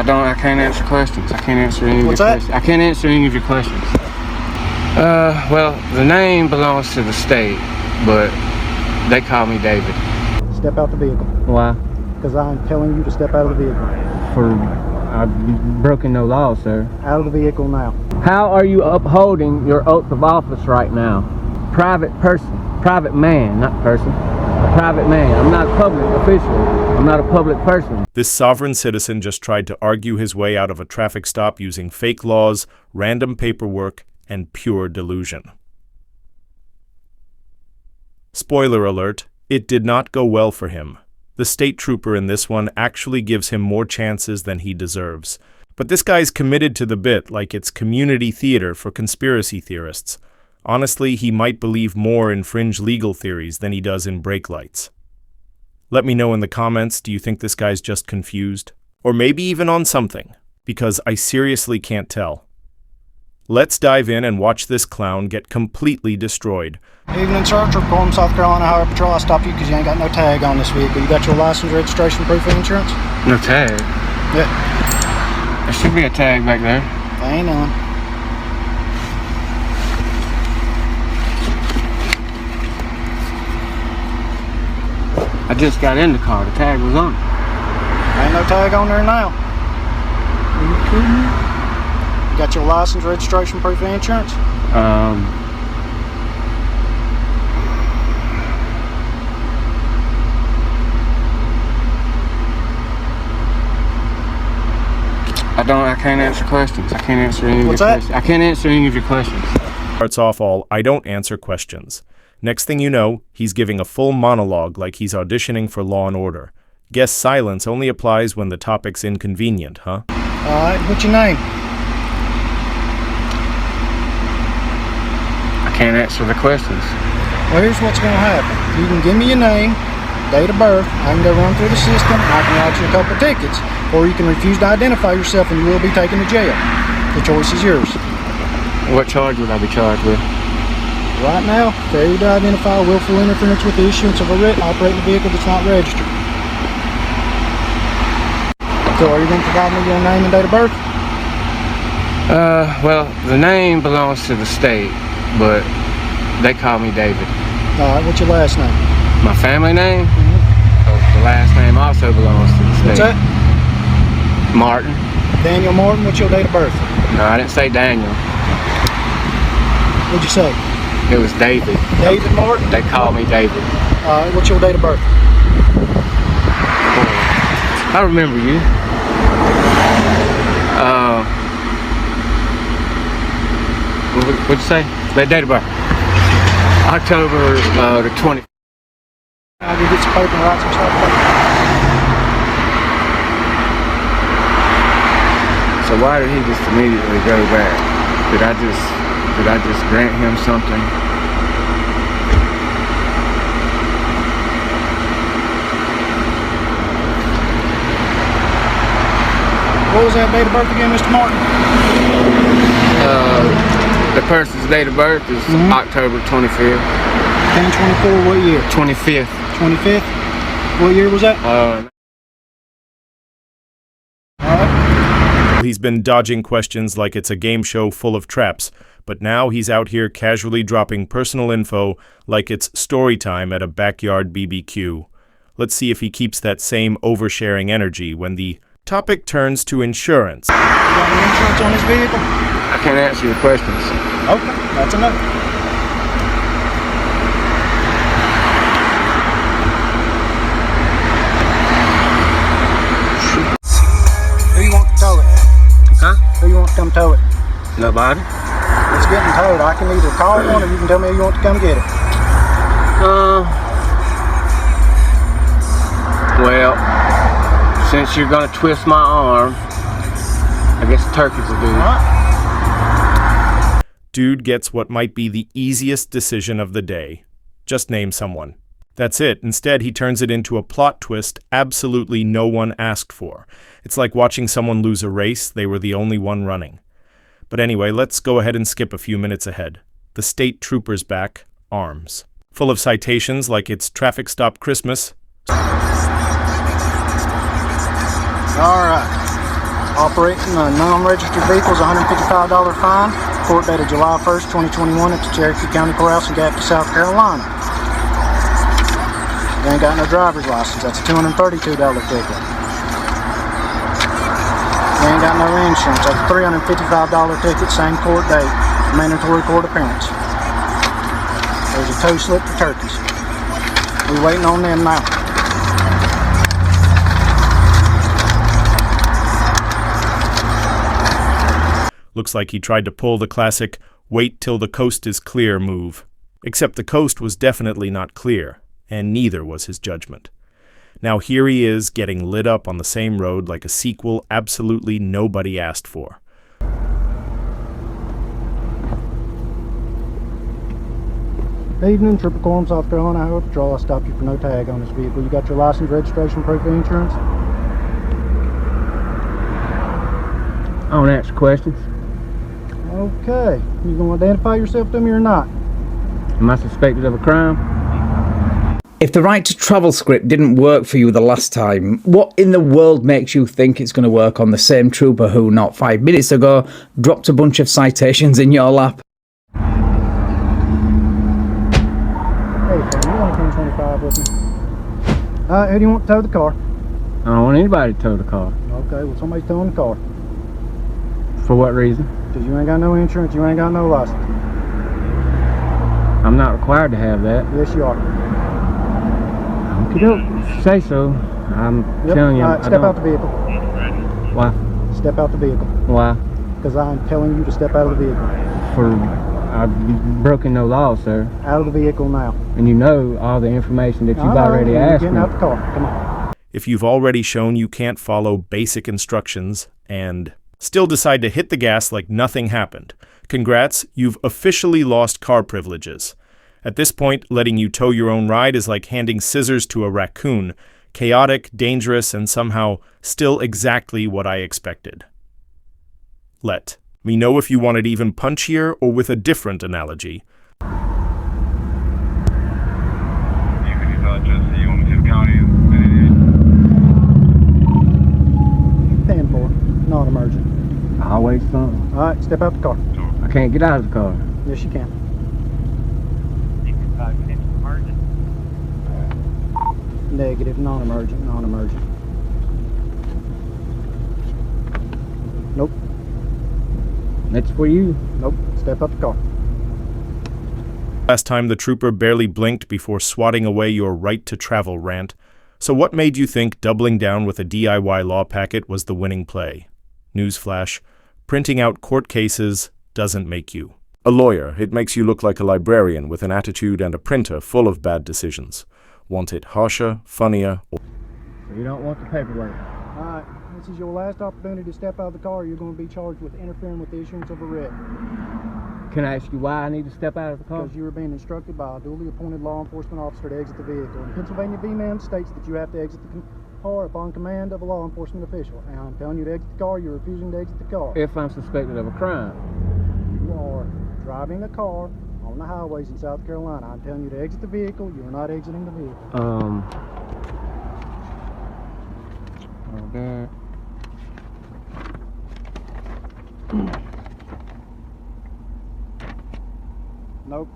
I can't answer questions. I can't answer any of your What's that? questions. I can't answer any of your questions. Well, the name belongs to the state, but they call me David. Step out the vehicle. Why? Because I'm telling you to step out of the vehicle. I've broken no law, sir. Out of the vehicle now. How are you upholding your oath of office right now? Private person. Private man, not person. A private man. I'm not a public official. I'm not a public person. This sovereign citizen just tried to argue his way out of a traffic stop using fake laws, random paperwork, and pure delusion. Spoiler alert, it did not go well for him. The state trooper in this one actually gives him more chances than he deserves. But this guy's committed to the bit like it's community theater for conspiracy theorists. Honestly, he might believe more in fringe legal theories than he does in brake lights. Let me know in the comments, do you think this guy's just confused? Or maybe even on something, because I seriously can't tell. Let's dive in and watch this clown get completely destroyed. Evening, sir. Courtroom, South Carolina Highway Patrol. I stopped you because you ain't got no tag on this vehicle. You got your license, registration, proof of insurance? No tag? Yeah. There should be a tag back there. There ain't none. I just got in the car. The tag was on it. Ain't no tag on there now. Are you kidding me? You got your license, registration, proof of insurance? I can't answer questions. I can't answer any of your What's that? questions. I can't answer any of your questions. Starts off all, I don't answer questions. Next thing you know, he's giving a full monologue like he's auditioning for Law & Order. Guess silence only applies when the topic's inconvenient, huh? Alright, what's your name? I can't answer the questions. Well, here's what's going to happen. You can give me your name, date of birth, I can go run through the system, I can write you a couple tickets, or you can refuse to identify yourself and you will be taken to jail. The choice is yours. What charge would I be charged with? Right now, failure to identify willful interference with the issuance of a writ operating a vehicle that's not registered. So are you going to provide me your name and date of birth? Well, the name belongs to the state, but they call me David. Alright, what's your last name? My family name? The last name also belongs to the state. What's that? Martin. Daniel Martin, what's your date of birth? No, I didn't say Daniel. What'd you say? It was David. David Martin? They call me David. Alright, what's your date of birth? I remember you. What'd you say? The date of birth? October the 20th. I'll go get some paper and write some stuff down. So why did he just immediately go back? Did I just grant him something? What was that date of birth again, Mr. Martin? The person's date of birth is October 25th. 10/24, what year? 25th. 25th? What year was that? Alright. He's been dodging questions like it's a game show full of traps, but now he's out here casually dropping personal info like it's story time at a backyard BBQ. Let's see if he keeps that same oversharing energy when the topic turns to insurance. You got any insurance on this vehicle? I can't answer your questions. Okay, that's enough. Who you want to tow it? Huh? Who you want to come tow it? Nobody? It's getting towed. I can either call one or you can tell me you want to come get it. Well, since you're gonna twist my arm, I guess turkeys will do. Alright. Dude gets what might be the easiest decision of the day. Just name someone. That's it. Instead, he turns it into a plot twist absolutely no one asked for. It's like watching someone lose a race, they were the only one running. But anyway, let's go ahead and skip a few minutes ahead. The state trooper's back, arms. Full of citations like it's traffic stop Christmas. Alright. Operating a non-registered vehicle is a $155 fine. Court dated July 1st, 2021 at the Cherokee County Courthouse in Gaffney, South Carolina. You ain't got no driver's license. That's a $232 ticket. You ain't got no insurance. That's a $355 ticket, same court date. Mandatory court appearance. There's a tow slip for turkeys. We're waiting on them now. Looks like he tried to pull the classic wait till the coast is clear move. Except the coast was definitely not clear, and neither was his judgment. Now here he is getting lit up on the same road like a sequel absolutely nobody asked for. Evening, Trooper Courtroom, South Carolina Highway Patrol. I stopped you for no tag on this vehicle. You got your license, registration, proof of insurance? I don't answer questions. Okay. You gonna identify yourself to me or not? Am I suspected of a crime? If the right to travel script didn't work for you the last time, what in the world makes you think it's going to work on the same trooper who, not 5 minutes ago, dropped a bunch of citations in your lap? Hey, fam, you want to come 25 with me? Who do you want to tow the car? I don't want anybody to tow the car. Okay, well, somebody's towing the car. For what reason? Because you ain't got no insurance, you ain't got no license. I'm not required to have that. Yes, you are. If you don't say so, I'm telling you. All right, step out the vehicle. Why? Step out the vehicle. Why? Because I'm telling you to step out of the vehicle. I've broken no law, sir. Out of the vehicle now. And you know all the information that you've already asked me. Getting out the car. Come on. If you've already shown you can't follow basic instructions and still decide to hit the gas like nothing happened, congrats, you've officially lost car privileges. At this point, letting you tow your own ride is like handing scissors to a raccoon. Chaotic, dangerous, and somehow still exactly what I expected. Let me know if you want it even punchier or with a different analogy. 10-4, non-emergent. Always something. All right, step out the car. I can't get out of the car. Yes, you can. Negative, non-emergent, non-emergent. Nope, That's for you. nope, step out the car. Last time the trooper barely blinked before swatting away your right to travel rant. So what made you think doubling down with a DIY law packet was the winning play? Newsflash, printing out court cases doesn't make you a lawyer. It makes you look like a librarian with an attitude and a printer full of bad decisions. Want it harsher, funnier, or... So you don't want the paperwork. All right, this is your last opportunity to step out of the car. You're going to be charged with interfering with the issuance of a writ. Can I ask you why I need to step out of the car? Because you were being instructed by a duly appointed law enforcement officer to exit the vehicle. And Pennsylvania v. states that you have to exit the car upon command of a law enforcement official. And I'm telling you to exit the car, you're refusing to exit the car. If I'm suspected of a crime. You are driving a car on the highways in South Carolina. I'm telling you to exit the vehicle, you are not exiting the vehicle. Okay. Nope.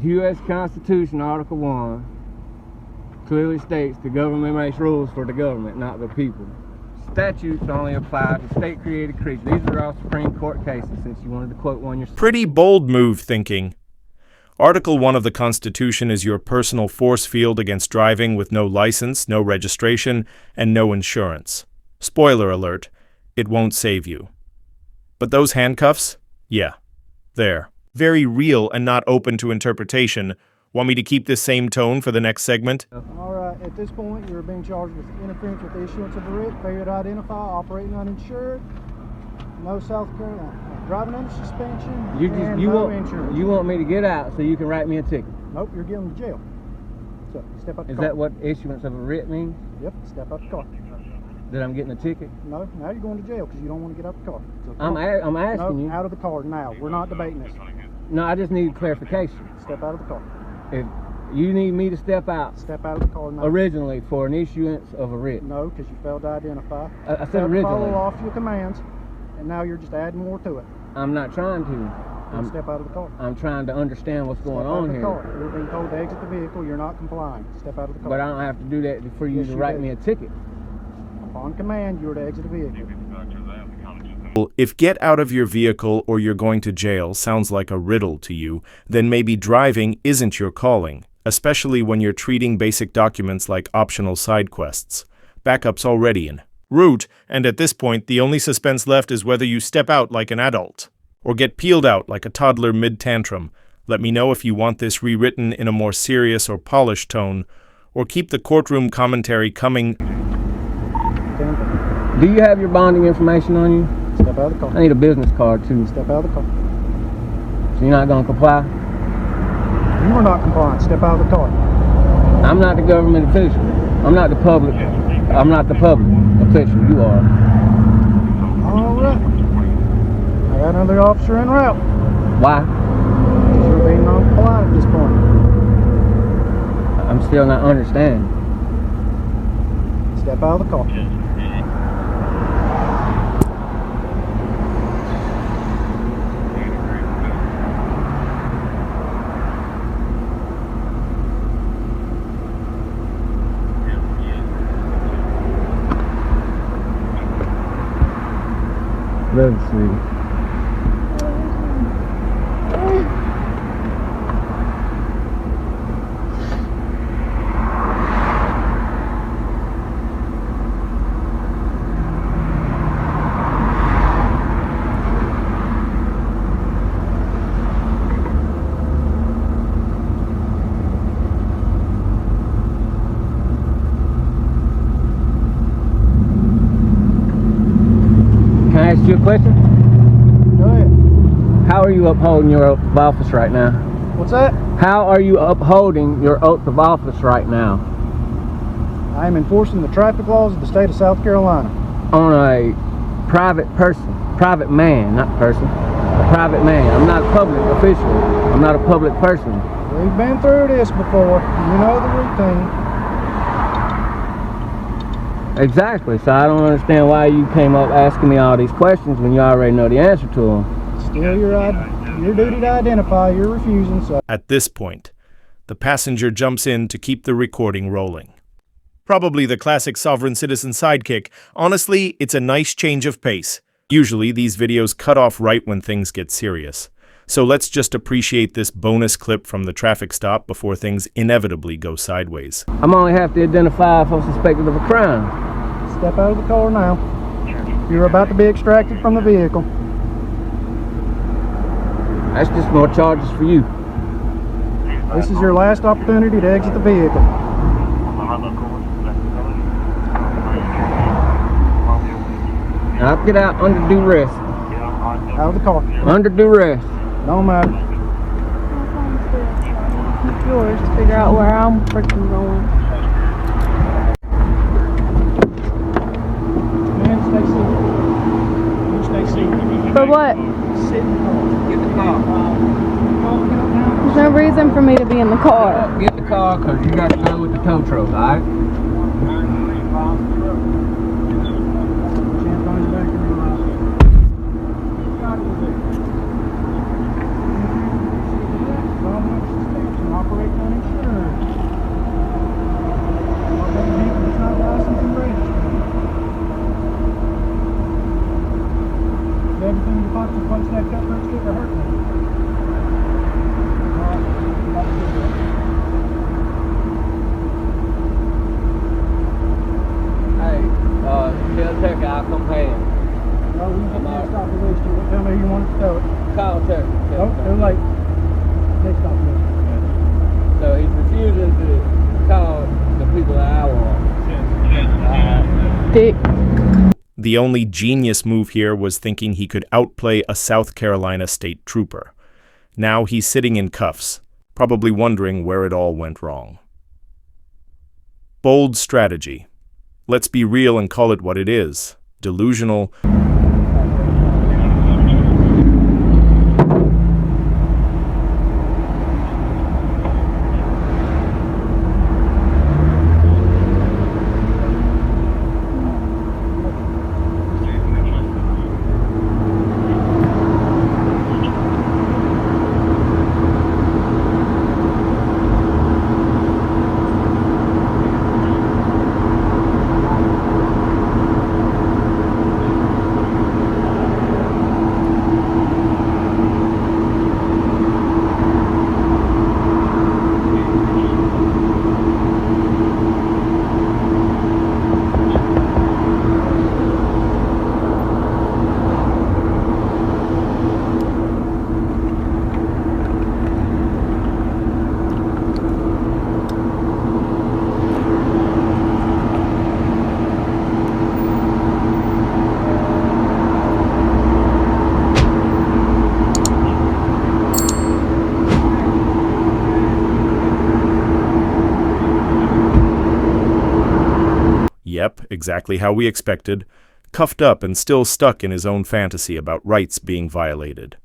U.S. Constitution, Article 1, clearly states the government makes rules for the government, not the people. Statutes only apply to state-created creatures. These are all Supreme Court cases, since you wanted to quote one yourself. Pretty bold move thinking. Article 1 of the Constitution is your personal force field against driving with no license, no registration, and no insurance. Spoiler alert, it won't save you. But those handcuffs? Yeah, there. Very real and not open to interpretation. Want me to keep this same tone for the next segment? All right, at this point, you're being charged with interference with the issuance of a writ, failure to identify, operating uninsured, no South Carolina, driving under suspension, and no insurance. You want me to get out so you can write me a ticket? Nope, you're going to jail. So, step out the Is car. that what issuance of a writ means? Yep, step out the car. That I'm getting a ticket? No, now you're going to jail because you don't want to get out the car. So I'm asking you. Out of the car now. We're not debating this. No, I just need clarification. Step out of the car. You need me to step out Step out of the car now. originally for an issuance of a writ. No, because you failed to identify. I said Failed to originally. follow off your commands, and now you're just adding more to it. I'm not trying to. Step out of the car. I'm trying to understand what's going Step out on of the here. car. You're being told to exit the vehicle. You're not complying. Step out of the car. But I don't have to do that for you Yes, to you write do. me a ticket. On command, you are to exit the vehicle. If get out of your vehicle or you're going to jail sounds like a riddle to you, then maybe driving isn't your calling, especially when you're treating basic documents like optional side quests. Backup's already en route, and at this point, the only suspense left is whether you step out like an adult or get peeled out like a toddler mid-tantrum. Let me know if you want this rewritten in a more serious or polished tone, or keep the courtroom commentary coming. Do you have your bonding information on you? Step out of the car. I need a business card too. Step out of the car. So you're not gonna comply? You are not compliant. Step out of the car. I'm not the government official. I'm not the public. I'm not the public official. You are. All right. I got another officer en route. Why? You're being non-compliant at this point. I'm still not understanding. Step out of the car. Let's see. Can I ask you a question? Go ahead. How are you upholding your oath of office right now? What's that? How are you upholding your oath of office right now? I am enforcing the traffic laws of the state of South Carolina. On a private person, private man, not person, a private man. I'm not a public official. I'm not a public person. We've been through this before. You know the routine. Exactly. So I don't understand why you came up asking me all these questions when you already know the answer to them. Still your duty to identify. You're refusing, so. At this point, the passenger jumps in to keep the recording rolling. Probably the classic sovereign citizen sidekick. Honestly, it's a nice change of pace. Usually, these videos cut off right when things get serious. So let's just appreciate this bonus clip from the traffic stop before things inevitably go sideways. I'm only have to identify if I'm suspected of a crime. Step out of the car now. You're about to be extracted from the vehicle. That's just more charges for you. This is your last opportunity to exit the vehicle. I'll get out under duress. Out of the car. Under duress. No matter. It's yours to figure out where I'm freaking going. Man, stay seated. You stay seated. For what? Sit in the car. Get the car. There's no reason for me to be in the car. Get the car because you got to go with the tow truck, alright? Everything in your pocket, you punch that cut, hurt, stick, or hurt me. Hey, tell Turkey I'll come pay him. No, we can't stop the list. You tell me who you want to tow it. Call Turkey. Nope, too late. Next stop the list. So he's refusing to call the people that I want. Dick. The only genius move here was thinking he could outplay a South Carolina state trooper. Now he's sitting in cuffs, probably wondering where it all went wrong. Bold strategy. Let's be real and call it what it is. Delusional. exactly how we expected, cuffed up and still stuck in his own fantasy about rights being violated.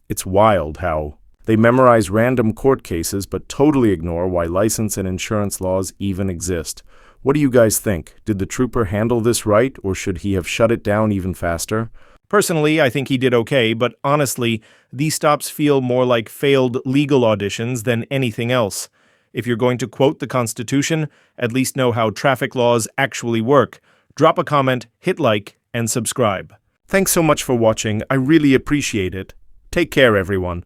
It's wild how they memorize random court cases but totally ignore why license and insurance laws even exist. What do you guys think? Did the trooper handle this right, or should he have shut it down even faster? Personally, I think he did okay, but honestly, these stops feel more like failed legal auditions than anything else. If you're going to quote the Constitution, at least know how traffic laws actually work. Drop a comment, hit like, and subscribe. Thanks so much for watching. I really appreciate it. Take care, everyone.